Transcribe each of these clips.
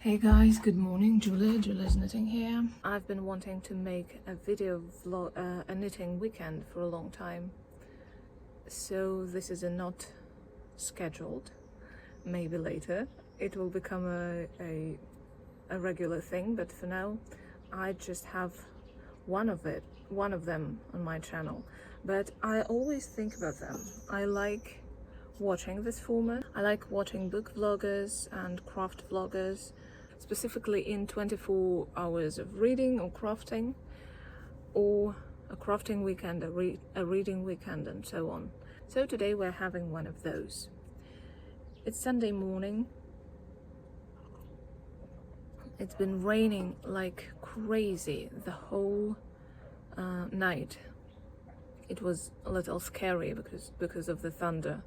Hey guys, good morning. Julia's knitting here. I've been wanting to make a video vlog, a knitting weekend for a long time. So this is not scheduled. Maybe later it will become a regular thing, but for now I just have one of them on my channel. But I always think about them. I like watching this format. I like watching book vloggers and craft vloggers, specifically in 24 hours of reading or crafting, or a crafting weekend, a reading weekend, and so on. So today we're having one of those. It's Sunday morning. It's been raining like crazy the whole night. It was a little scary because of the thunder.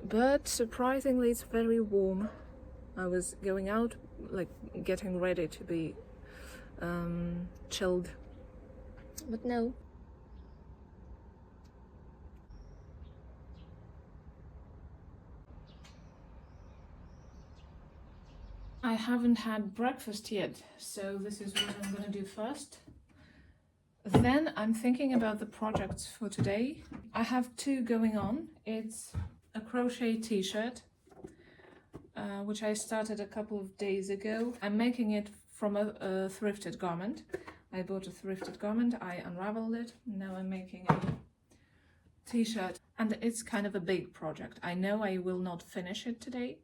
But surprisingly, it's very warm. I was going out, like getting ready to be chilled, but no. I haven't had breakfast yet, so this is what I'm gonna do first. Then I'm thinking about the projects for today. I have two going on. It's a crochet t-shirt, which I started a couple of days ago. I'm making it from a thrifted garment. I bought a thrifted garment, I unraveled it, now I'm making a t-shirt, and it's kind of a big project. I know I will not finish it today,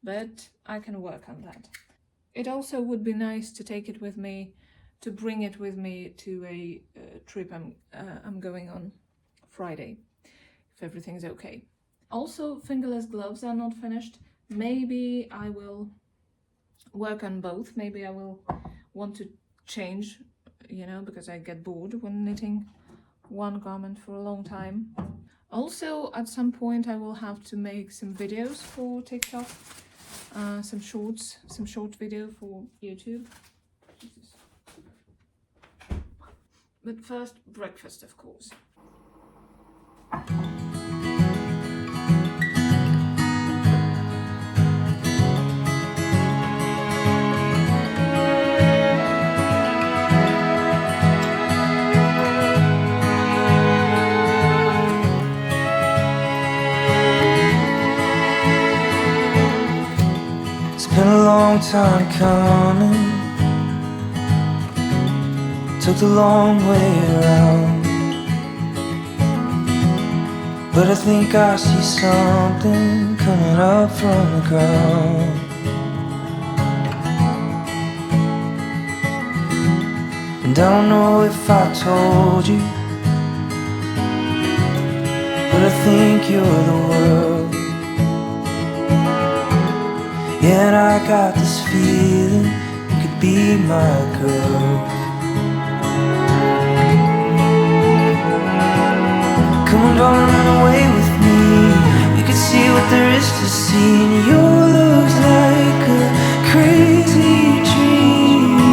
but I can work on that. It also would be nice to take it with me, to bring it with me to a trip I'm going on Friday, if everything's okay. Also, fingerless gloves are not finished. Maybe I will work on both. Maybe I will want to change, because I get bored when knitting one garment for a long time. Also, at some point I will have to make some videos for TikTok, some short video for YouTube. But first, breakfast, of course. Been a long time coming, took the long way around, but I think I see something coming up from the ground. And I don't know if I told you, but I think you're the world. Yeah, and I got this feeling you could be my girl. Come on, darling, run away with me. You can see what there is to see, and your love's like a crazy dream.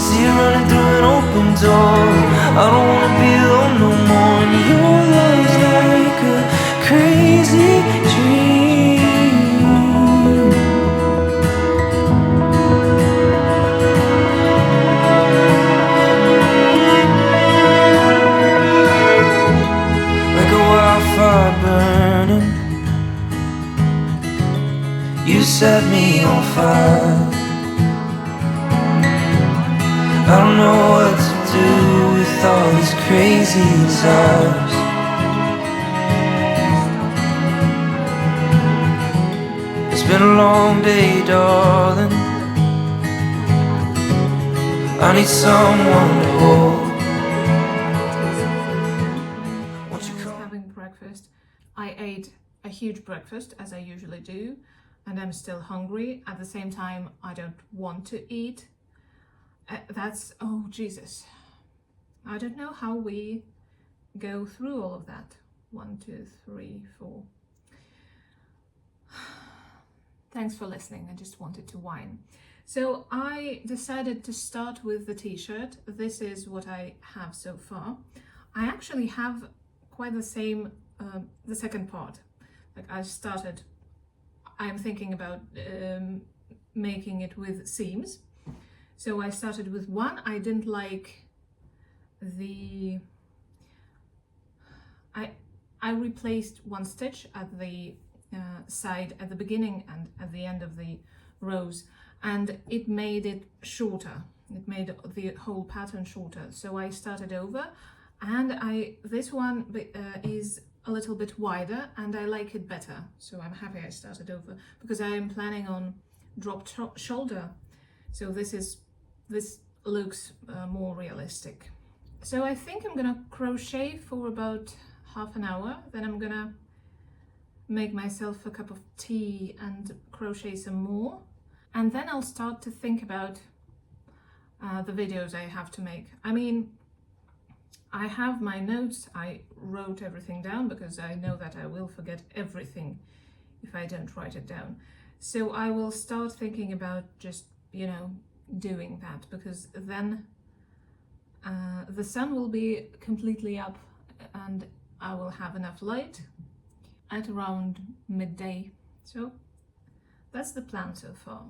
See it running through an open door. I don't wanna be alone no more, and your love's like a crazy dream. Burning, you set me on fire. I don't know what to do with all these crazy desires. It's been a long day, darling. I need someone to hold. Breakfast. I ate a huge breakfast, as I usually do, and I'm still hungry. At the same time, I don't want to eat. Oh Jesus. I don't know how we go through all of that. 1, 2, 3, 4. Thanks for listening. I just wanted to whine. So I decided to start with the t-shirt. This is what I have so far. I actually have quite the same, the second part. Like I'm thinking about making it with seams. So I started with one. I didn't like the... I replaced one stitch at the side at the beginning and at the end of the rows, and it made it shorter. It made the whole pattern shorter. So I started over, and this one is a little bit wider and I like it better. So I'm happy I started over because I am planning on dropped shoulder. So this looks more realistic. So I think I'm gonna crochet for about half an hour, then I'm gonna make myself a cup of tea and crochet some more, and then I'll start to think about the videos I have to make. I mean, I have my notes, I wrote everything down because I know that I will forget everything if I don't write it down. So I will start thinking about just, you know, doing that, because then the sun will be completely up and I will have enough light at around midday. So that's the plan so far.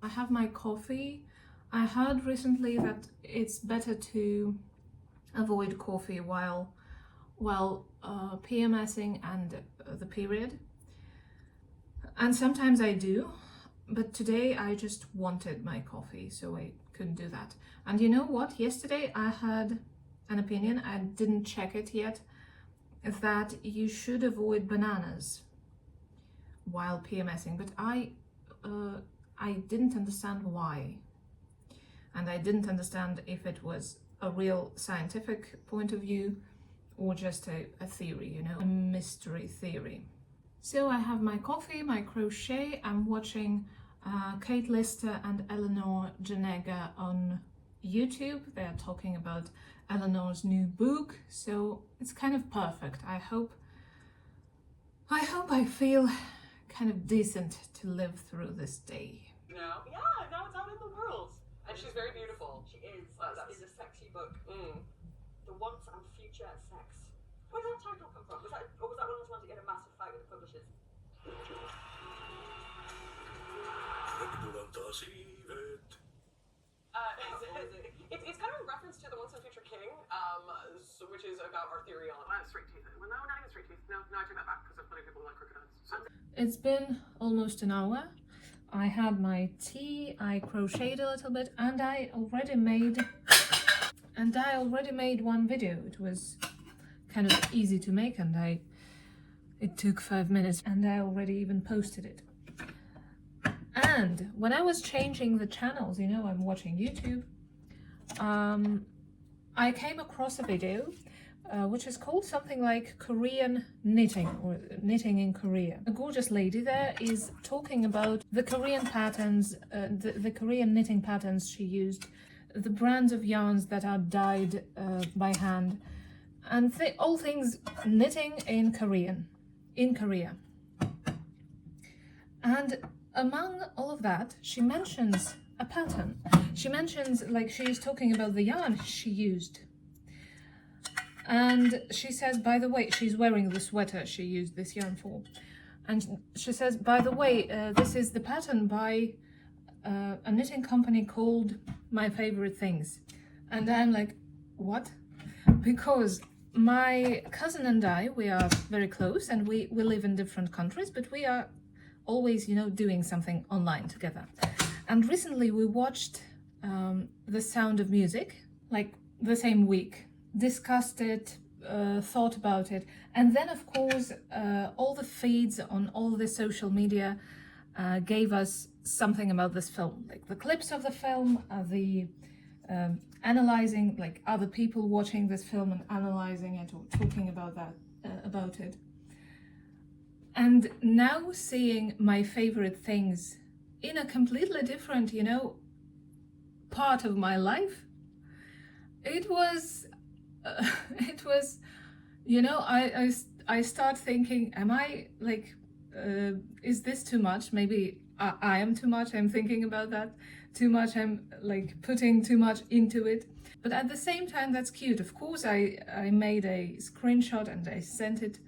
I have my coffee. I heard recently that it's better to avoid coffee while PMSing and the period. And sometimes I do, but today I just wanted my coffee, so I couldn't do that. And you know what? Yesterday I had an opinion, I didn't check it yet, that you should avoid bananas while PMSing, but I didn't understand why. And I didn't understand if it was a real scientific point of view or just a theory, you know, a mystery theory. So I have my coffee, my crochet. I'm watching Kate Lister and Eleanor Janega on YouTube. They're talking about Eleanor's new book, so it's kind of perfect. I hope I feel kind of decent to live through this day. Now it's out in the world. And she's very beautiful. She is. That is a sexy book. The Once and Future Sex. Where did that title come from? Was that one of those ones that get a massive fight with the publishers? It's kind of a reference to the Once and Future King, which is about our theory on straight teeth. Well, no, not even straight teeth. No, I take that back because there's plenty of people who like crooked ends. It's been almost an hour. I had my tea, I crocheted a little bit, and I already made one video. It was kind of easy to make, and it took 5 minutes, and I already even posted it. And when I was changing the channels, you know, I'm watching YouTube, I came across a video which is called something like Korean knitting, or knitting in Korea. A gorgeous lady there is talking about the Korean patterns, the Korean knitting patterns she used, the brands of yarns that are dyed by hand, and all things knitting in Korea. And among all of that, she mentions a pattern. She mentions, like, she is talking about the yarn she used. And she says, by the way, she's wearing the sweater she used this yarn for. And she says, by the way, this is the pattern by a knitting company called My Favorite Things. And I'm like, what? Because my cousin and I, we are very close and we live in different countries, but we are always, you know, doing something online together. And recently we watched The Sound of Music, like the same week, discussed it, thought about it, and then of course all the feeds on all the social media gave us something about this film, like the clips of the film, the analyzing, like other people watching this film and analyzing it or talking about it. And now seeing My Favorite Things in a completely different, you know, part of my life, it was, you know, I start thinking, am I like, is this too much? Maybe I am too much. I'm thinking about that too much. I'm like putting too much into it. But at the same time, that's cute. Of course, I made a screenshot and I sent it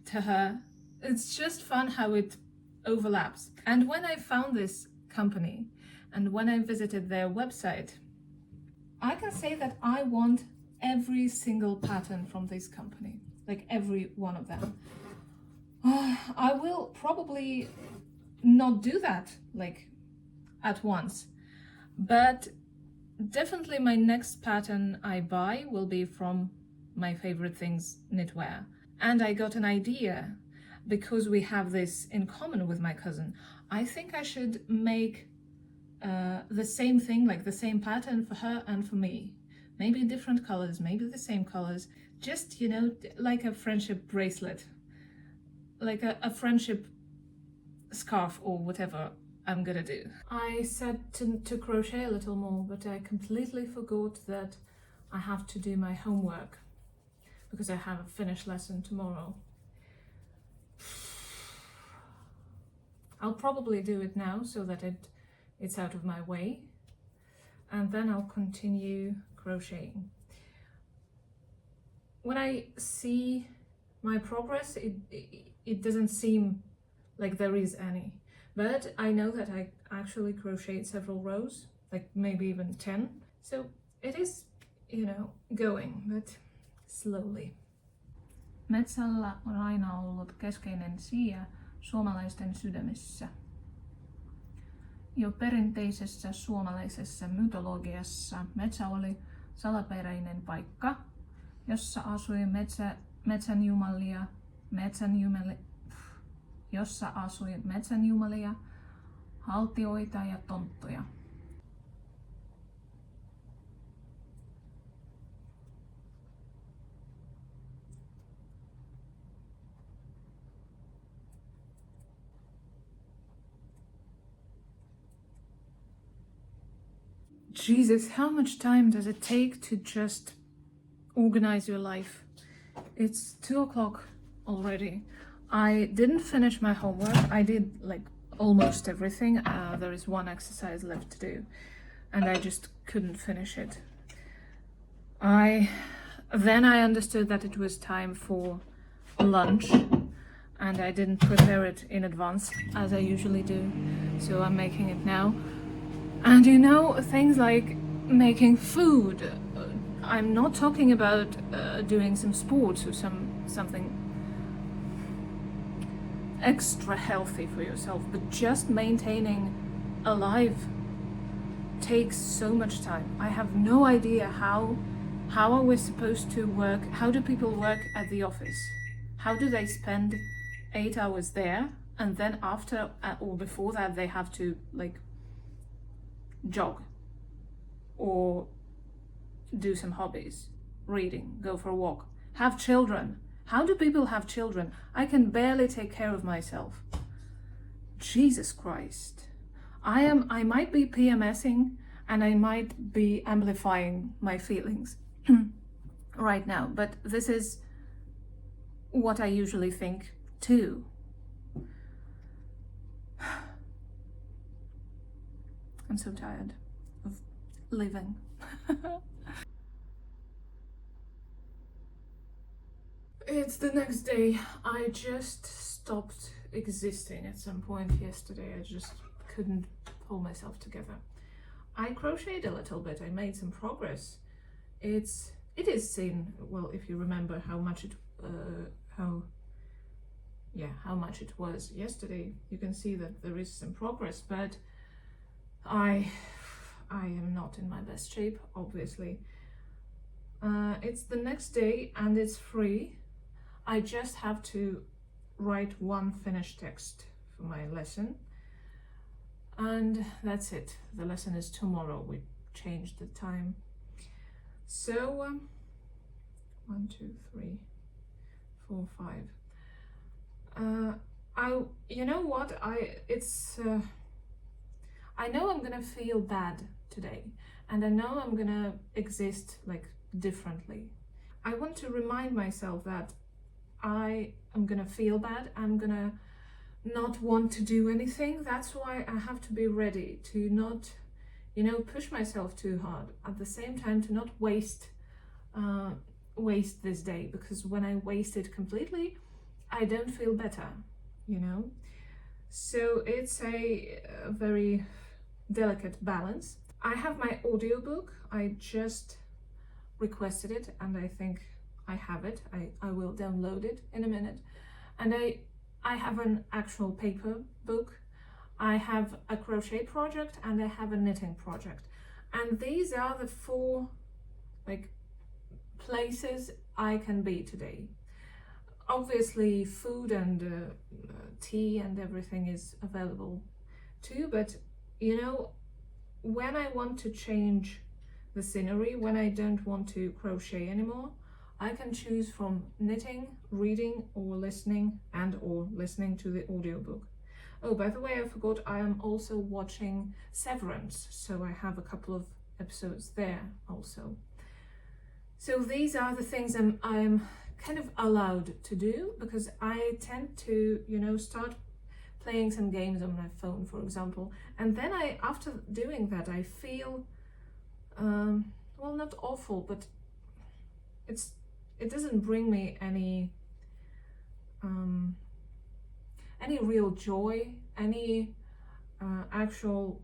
to her. It's just fun how it overlaps. And when I found this company, And when I visited their website, I can say that I want every single pattern from this company, like every one of them. I will probably not do that like at once, but definitely my next pattern I buy will be from my favorite things, knitwear. And I got an idea, because we have this in common with my cousin. I think I should make the same thing, like the same pattern for her and for me. Maybe different colors, maybe the same colors. Just, you know, like a friendship bracelet, like a friendship scarf or whatever I'm gonna do. I said to crochet a little more, but I completely forgot that I have to do my homework because I have a Finnish lesson tomorrow. I'll probably do it now so that it's out of my way, and then I'll continue crocheting. When I see my progress, it doesn't seem like there is any, but I know that I actually crocheted several rows, like maybe even 10, so it is, you know, going, but slowly. Metsällä on aina ollut keskeinen sija suomalaisten sydämissä. Jo perinteisessä suomalaisessa mytologiassa metsä oli salaperäinen paikka, jossa asui metsänjumalia, haltioita ja tonttuja. Jesus, how much time does it take to just organize your life? It's 2 o'clock already. I didn't finish my homework. I did like almost everything. There is one exercise left to do, and I just couldn't finish it. Then I understood that it was time for lunch, and I didn't prepare it in advance as I usually do, so I'm making it now. And you know, things like making food. I'm not talking about doing some sports or something extra healthy for yourself, but just maintaining alive takes so much time. I have no idea how are we supposed to work. How do people work at the office? How do they spend 8 hours there, and then after or before that they have to like jog or do some hobbies, reading, go for a walk, have children? How do people have children? I can barely take care of myself. Jesus Christ. I might be PMSing, and I might be amplifying my feelings right now, but this is what I usually think too. I'm so tired of living. It's the next day. I just stopped existing at some point yesterday. I just couldn't pull myself together. I crocheted a little bit. I made some progress. It is seen, well, if you remember how much it was yesterday, you can see that there is some progress, but I am not in my best shape, obviously. It's the next day and it's free. I just have to write one finished text for my lesson, and that's it. The lesson is tomorrow. We changed the time. So 1, 2, 3, 4, 5. You know what? I know I'm gonna feel bad today, and I know I'm gonna exist like differently. I want to remind myself that I am gonna feel bad. I'm gonna not want to do anything. That's why I have to be ready to not, you know, push myself too hard. At the same time, to not waste this day, because when I waste it completely, I don't feel better, you know. So it's a very delicate balance. I have my audiobook. I just requested it and I think I have it. I will download it in a minute. And I have an actual paper book. I have a crochet project and I have a knitting project. And these are the four places I can be today. Obviously food and tea and everything is available too, but you know, when I want to change the scenery, when I don't want to crochet anymore, I can choose from knitting, reading, or listening to the audiobook. Oh, by the way, I forgot, I am also watching Severance, so I have a couple of episodes there also. So these are the things I'm kind of allowed to do, because I tend to, you know, start playing some games on my phone, for example, and then after doing that, I feel, well, not awful, but it doesn't bring me any real joy, any actual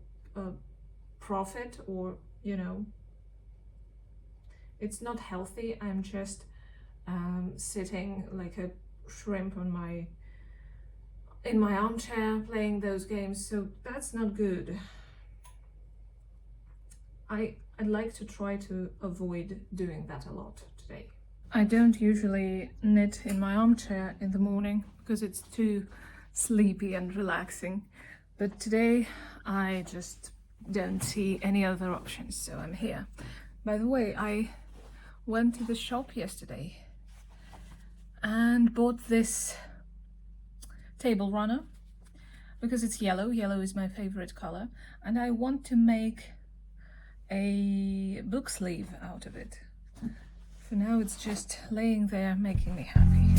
profit, or, you know, it's not healthy. I'm just sitting like a shrimp in my armchair playing those games, so that's not good. I'd like to try to avoid doing that a lot today. I don't usually knit in my armchair in the morning because it's too sleepy and relaxing, but today I just don't see any other options, so I'm here. By the way, I went to the shop yesterday and bought this table runner because it's yellow. Yellow is my favorite color, and I want to make a book sleeve out of it. For now it's just laying there making me happy.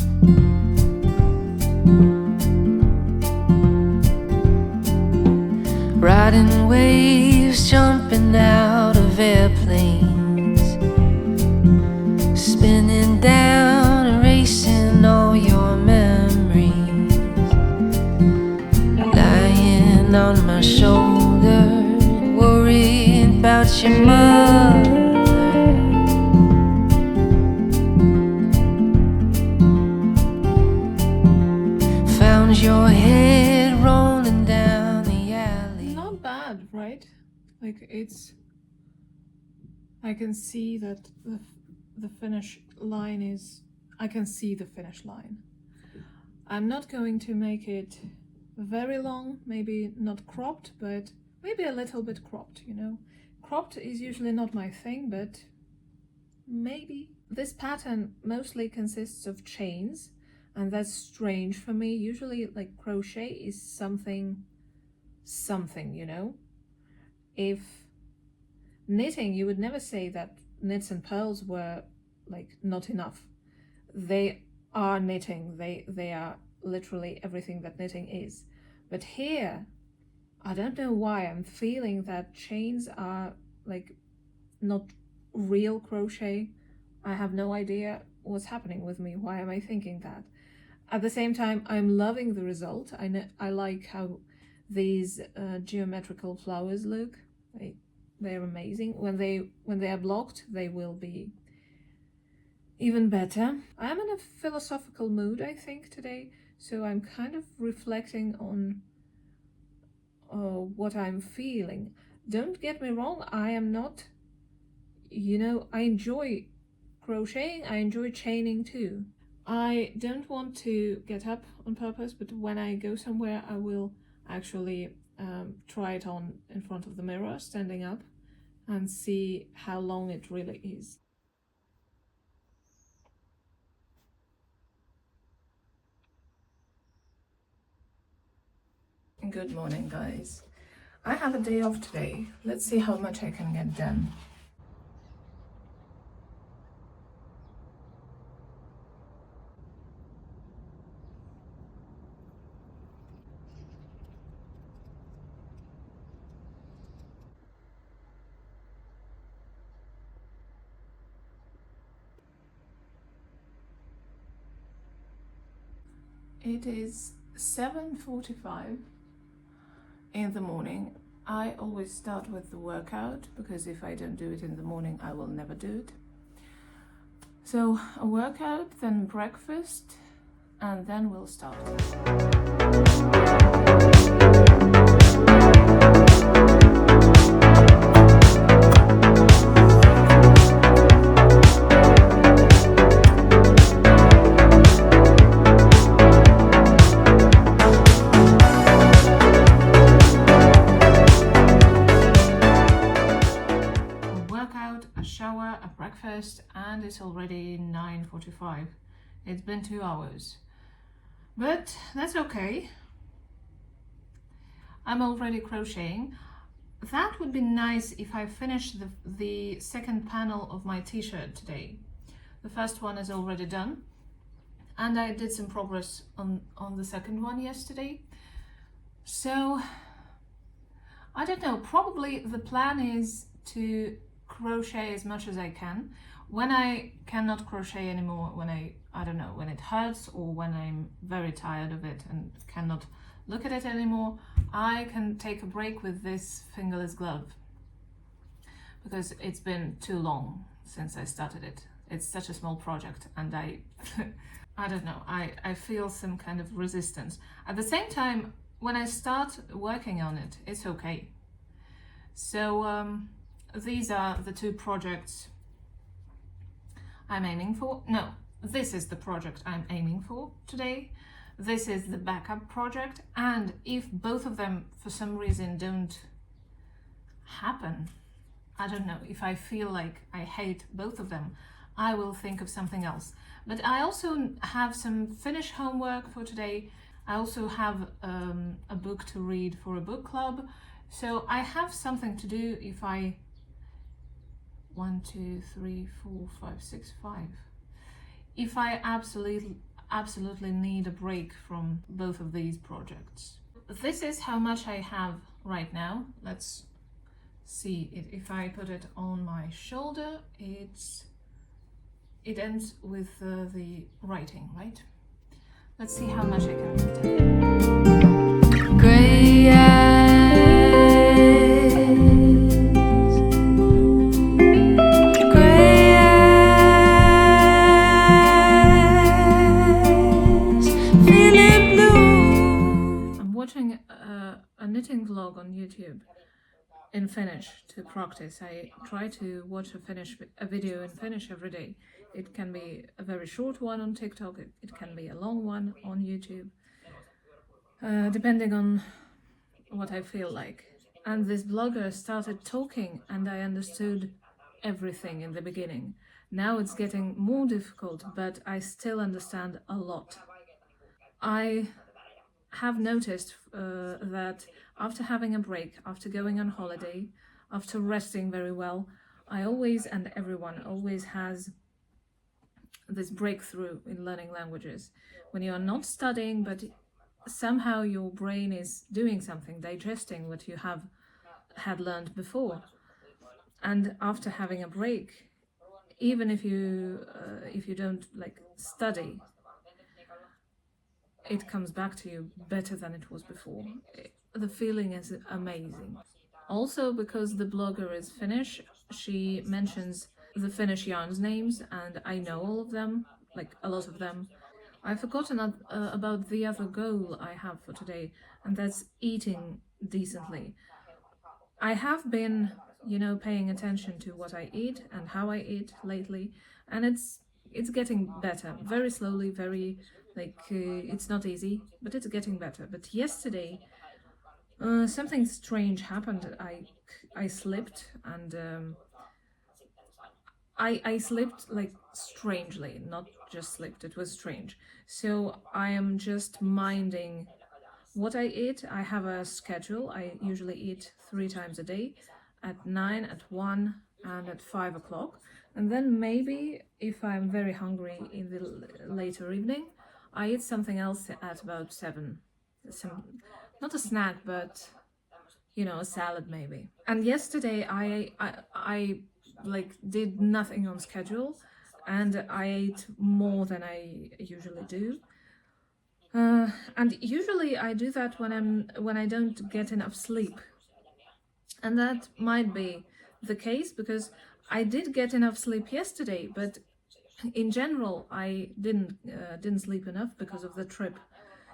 Riding waves, jumping out of airplanes, spinning down, erasing all your memories, lying on my shoulder, worrying about your mother. Found your head rolling down the alley. Not bad, right? Like, I can see that the finish line is, I can see the finish line. I'm not going to make it very long, maybe not cropped, but maybe a little bit cropped, you know. Cropped is usually not my thing, but maybe. This pattern mostly consists of chains, and that's strange for me. Usually, like, crochet is something, you know. If knitting, you would never say that knits and purls were like not enough. They are knitting. They are literally everything that knitting is. But here, I don't know why, I'm feeling that chains are like not real crochet. I have no idea what's happening with me. Why am I thinking that? At the same time, I'm loving the result. I like how these geometrical flowers look. They're amazing. When they are blocked, they will be even better. I'm in a philosophical mood, I think, today, so I'm kind of reflecting on what I'm feeling. Don't get me wrong, I am not, you know, I enjoy crocheting, I enjoy chaining too. I don't want to get up on purpose, but when I go somewhere, I will actually try it on in front of the mirror, standing up, and see how long it really is. Good morning, guys. I have a day off today. Let's see how much I can get done. It is 7:45 in the morning. I always start with the workout, because if I don't do it in the morning, I will never do it. So a workout, then breakfast, and then we'll start. And it's already 9:45. It's been 2 hours, but that's okay. I'm already crocheting. That would be nice if I finished the second panel of my t-shirt today. The first one is already done, and I did some progress on the second one yesterday. So I don't know, probably the plan is to crochet as much as I can. When I cannot crochet anymore, when I don't know, when it hurts or when I'm very tired of it and cannot look at it anymore, I can take a break with this fingerless glove, because it's been too long since I started it. It's such a small project, and I don't know, I feel some kind of resistance. At the same time, when I start working on it, it's okay. So these are the two projects I'm aiming for. No, this is the project I'm aiming for today. This is the backup project, and if both of them for some reason don't happen, I don't know, if I feel like I hate both of them, I will think of something else. But I also have some Finnish homework for today. I also have a book to read for a book club. So I have something to do if I 1, 2, 3, 4, 5, 6, 5. If I absolutely need a break from both of these projects. This is how much I have right now. Let's see it. If I put it on my shoulder, it ends with the writing, right? Let's see how much I can put. Gray a knitting vlog on YouTube in Finnish to practice. I try to watch a video in Finnish every day. It can be a very short one on TikTok, it can be a long one on YouTube, depending on what I feel like. And this blogger started talking and I understood everything in the beginning. Now it's getting more difficult, but I still understand a lot. I have noticed that after having a break, after going on holiday, after resting very well, I always, and everyone always has this breakthrough in learning languages. When you are not studying, but somehow your brain is doing something, digesting what you have had learned before. And after having a break, even if you don't like study, it comes back to you better than it was before. The feeling is amazing. Also, because the blogger is Finnish, she mentions the Finnish yarns names, and I know all of them, like a lot of them. I've forgotten about the other goal I have for today, and that's eating decently. I have been, paying attention to what I eat and how I eat lately, and it's getting better, very slowly, it's not easy, but it's getting better. But yesterday, something strange happened. I slipped, and I slipped like strangely, not just slipped, it was strange. So I am just minding what I eat. I have a schedule. I usually eat 3 times a day, at 9, at 1, and at 5 o'clock. And then maybe if I'm very hungry in the later evening, I eat something else at about 7. Not a snack, but a salad maybe. And yesterday I did nothing on schedule, and I ate more than I usually do. And usually I do that when I don't get enough sleep. And that might be the case because I did get enough sleep yesterday, but in general I didn't sleep enough because of the trip.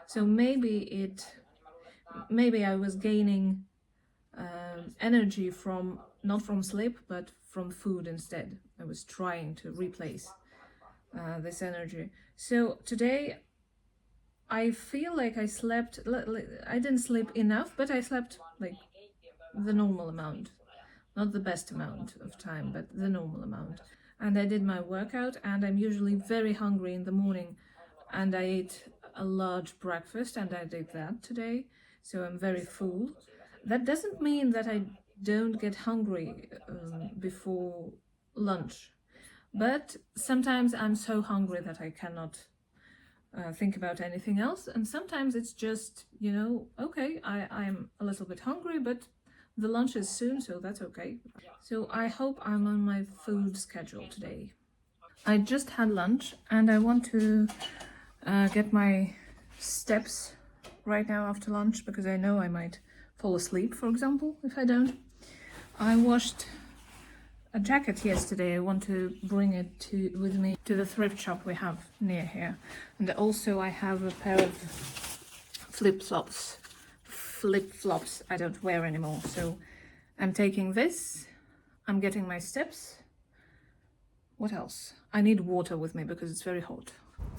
So maybe I was gaining energy from not from sleep but from food instead. I was trying to replace this energy. So today I feel like I slept. I didn't sleep enough, but I slept like the normal amount, not the best amount of time, but the normal amount. And I did my workout, and I'm usually very hungry in the morning, and I ate a large breakfast, and I did that today, so I'm very full. That doesn't mean that I don't get hungry before lunch, but sometimes I'm so hungry that I cannot think about anything else, and sometimes it's just, okay, I'm a little bit hungry, but the lunch is soon, so that's okay. So I hope I'm on my food schedule today. I just had lunch and I want to get my steps right now after lunch because I know I might fall asleep, for example, if I don't. I washed a jacket yesterday. I want to bring it with me to the thrift shop we have near here. And also I have a pair of flip-flops I don't wear anymore, so I'm taking this, I'm getting my steps. What else? I need water with me because it's very hot.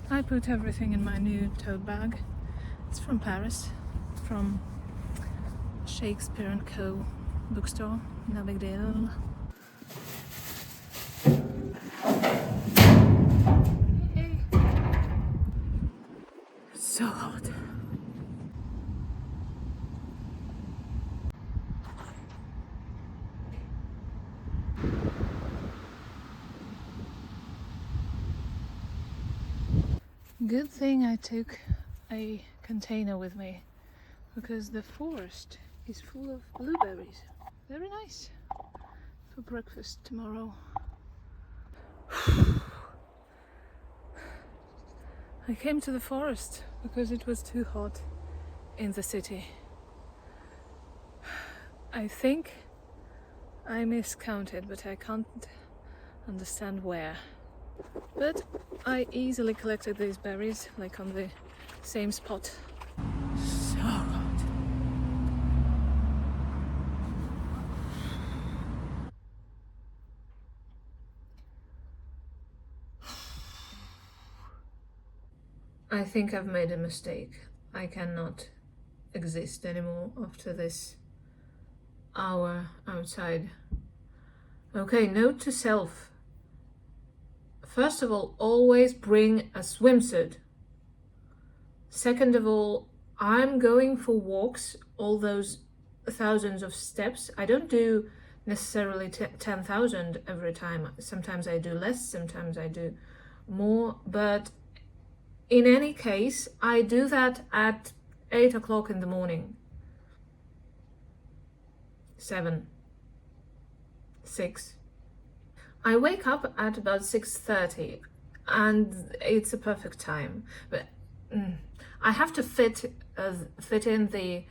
I put everything in my new tote bag. It's from Paris, from Shakespeare & Co. bookstore, no big deal. Hey. It's so hot. Good thing I took a container with me because the forest is full of blueberries. Very nice for breakfast tomorrow. I came to the forest because it was too hot in the city. I think I miscounted, but I can't understand where. But I easily collected these berries, like on the same spot. So hot. I think I've made a mistake. I cannot exist anymore after this hour outside. Okay, note to self. First of all, always bring a swimsuit. Second of all, I'm going for walks, all those thousands of steps. I don't do necessarily 10,000 every time. Sometimes I do less, sometimes I do more. But in any case, I do that at 8 o'clock in the morning. 7, 6. I wake up at about 6:30 and it's a perfect time, but I have to fit in the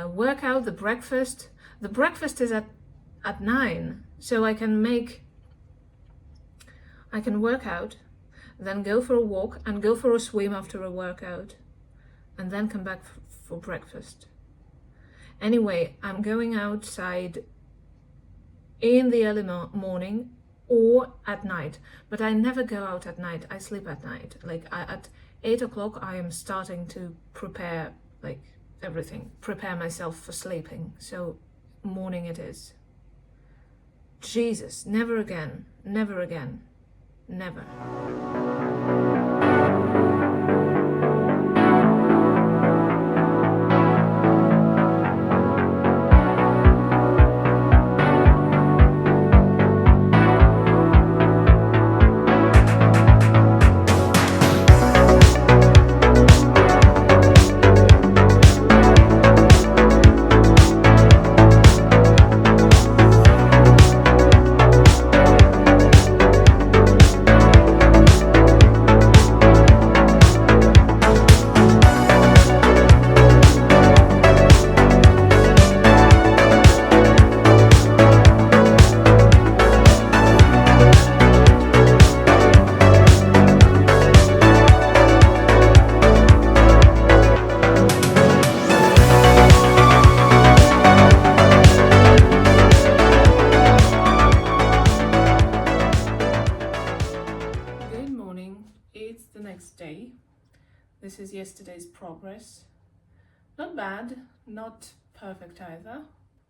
workout, the breakfast. The breakfast is at 9, so I can work out, then go for a walk and go for a swim after a workout, and then come back for breakfast. Anyway, I'm going outside in the early morning or at night, but I never go out at night. I sleep at night. At 8 o'clock I am starting to prepare everything, prepare myself for sleeping. So morning it is. Jesus, never again, never again, never. This is yesterday's progress. Not bad, not perfect either.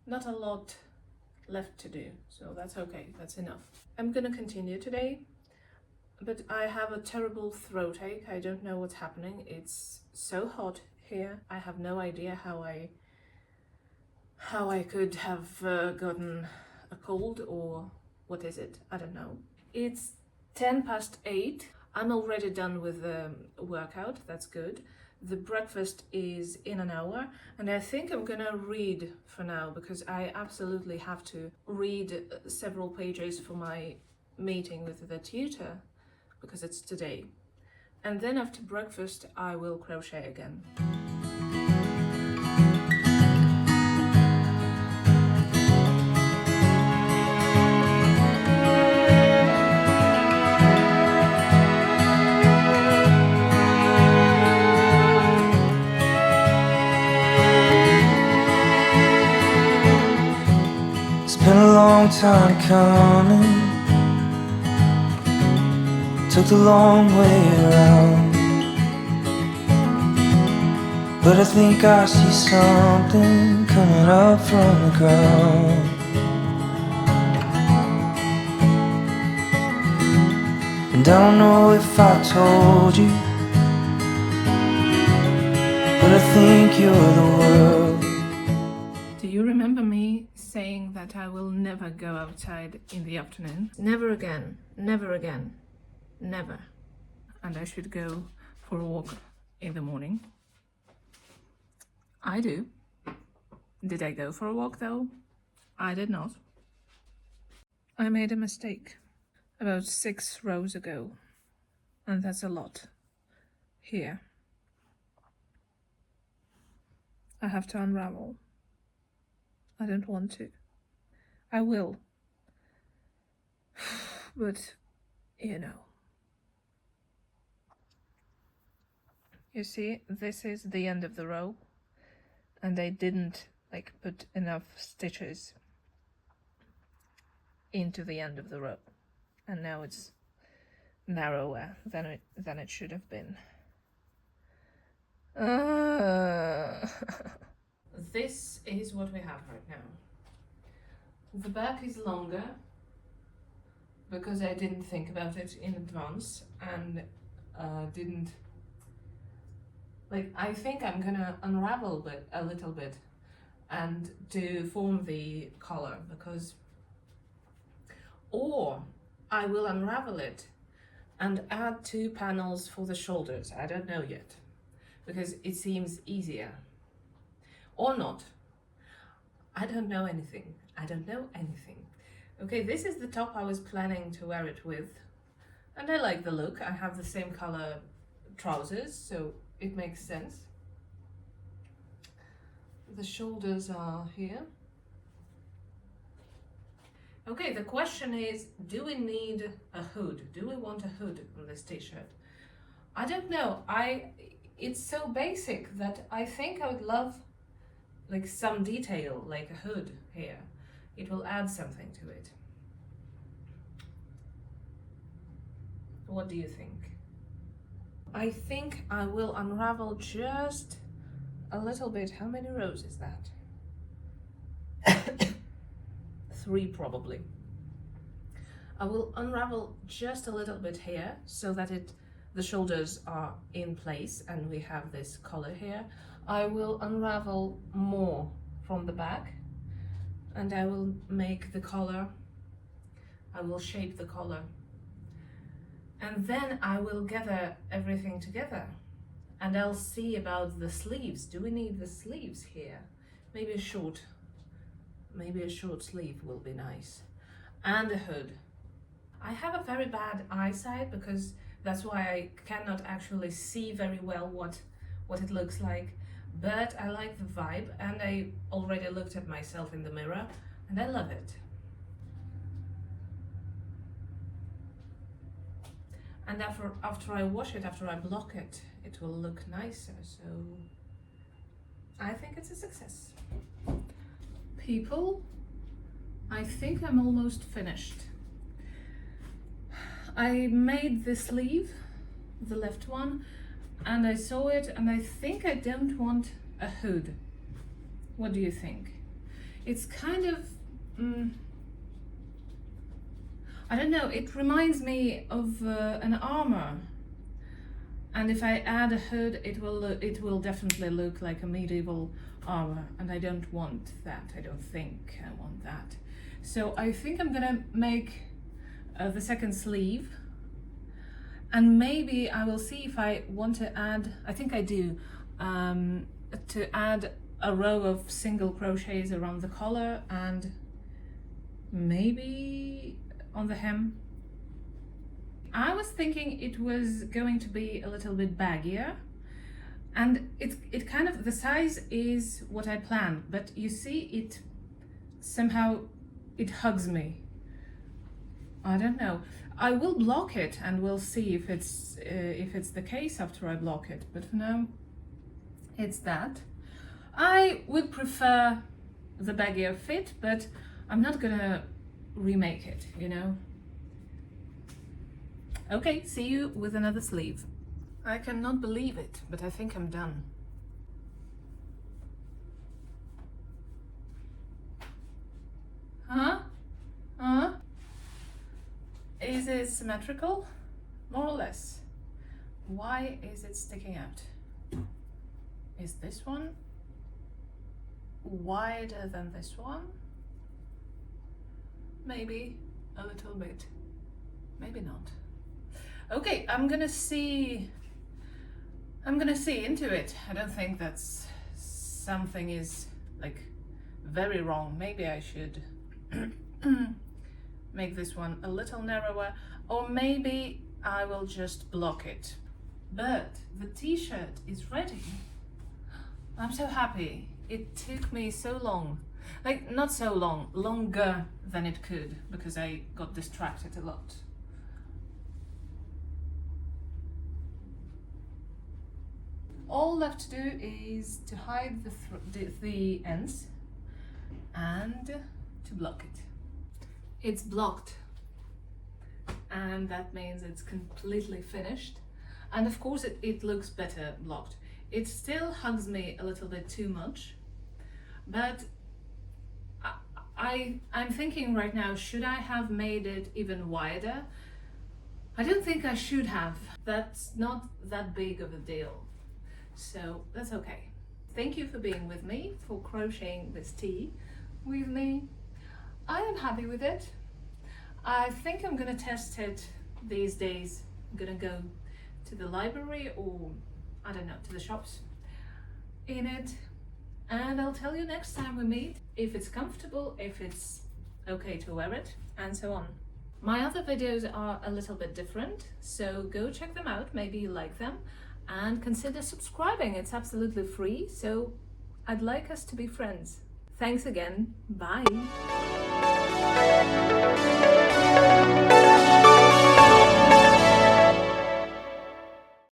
Not a lot left to do, so that's okay, that's enough. I'm gonna continue today, but I have a terrible throat ache. I don't know what's happening. It's so hot here. I have no idea how I could have gotten a cold, or what is it? I don't know. It's 8:10. I'm already done with the workout, that's good. The breakfast is in an hour, and I think I'm gonna read for now because I absolutely have to read several pages for my meeting with the tutor because it's today. And then after breakfast, I will crochet again. Been a long time coming, took the long way around, but I think I see something coming up from the ground. And I don't know if I told you, but I think you're the world. Do you remember me saying that I will never go outside in the afternoon? Never again, never again, never. And I should go for a walk in the morning. I do. Did I go for a walk though? I did not. I made a mistake about 6 rows ago, and that's a lot here. I have to unravel. I don't want to. I will. But, you know. You see, this is the end of the row, and I didn't put enough stitches into the end of the row, and now it's narrower than it should have been. This is what we have right now. The back is longer because I didn't think about it in advance and didn't I think I'm gonna unravel a little bit and to form the collar, because, or I will unravel it and add 2 panels for the shoulders. I don't know yet because it seems easier. Or not. I don't know anything. I don't know anything. Okay, this is the top I was planning to wear it with, and I like the look. I have the same color trousers, so it makes sense. The shoulders are here. Okay, the question is, do we need a hood? Do we want a hood on this t-shirt? I don't know. It's so basic that I think I would love some detail, like a hood here. It will add something to it. What do you think? I think I will unravel just a little bit. How many rows is that? 3 probably. I will unravel just a little bit here so that the shoulders are in place and we have this collar here. I will unravel more from the back, and I will make the collar, I will shape the collar, and then I will gather everything together, and I'll see about the sleeves. Do we need the sleeves here? Maybe a short sleeve will be nice, and a hood. I have a very bad eyesight because that's why I cannot actually see very well what it looks like. But I like the vibe, and I already looked at myself in the mirror, and I love it. And after I wash it, after I block it, it will look nicer. So I think it's a success. People, I think I'm almost finished. I made the sleeve, the left one, and I saw it and I think I don't want a hood. What do you think? It's kind of, I don't know, it reminds me of an armor. And if I add a hood, it will definitely look like a medieval armor, and I don't want that. I don't think I want that. So I think I'm gonna make the second sleeve, and maybe I will see if I want to add, I think I do, to add a row of single crochets around the collar and maybe on the hem. I was thinking it was going to be a little bit baggier, and it kind of, the size is what I planned, but you see it somehow, it hugs me. I don't know. I will block it and we'll see if it's the case after I block it, but for now it's that. I would prefer the baggier fit, but I'm not gonna remake it, you know. Okay, see you with another sleeve. I cannot believe it, but I think I'm done. Huh? Huh? Is it symmetrical? More or less. Why is it sticking out? Is this one wider than this one? Maybe a little bit. Maybe not. Okay, I'm gonna see into it. I don't think that's something is like very wrong. Maybe I should make this one a little narrower, or maybe I will just block it. But the t-shirt is ready. I'm so happy. It took me so long. Like, not so long, longer than it could, because I got distracted a lot. All left to do is to hide the ends and to block it. It's blocked, and that means it's completely finished. And of course it looks better blocked. It still hugs me a little bit too much, but I'm thinking right now, should I have made it even wider? I don't think I should have. That's not that big of a deal. So that's okay. Thank you for being with me, for crocheting this tee with me. I am happy with it. I think I'm gonna test it these days. I'm gonna go to the library, or I don't know, to the shops in it, and I'll tell you next time we meet if it's comfortable, if it's okay to wear it, and so on. My other videos are a little bit different, so go check them out, maybe you like them, and consider subscribing. It's absolutely free, so I'd like us to be friends. Thanks again. Bye.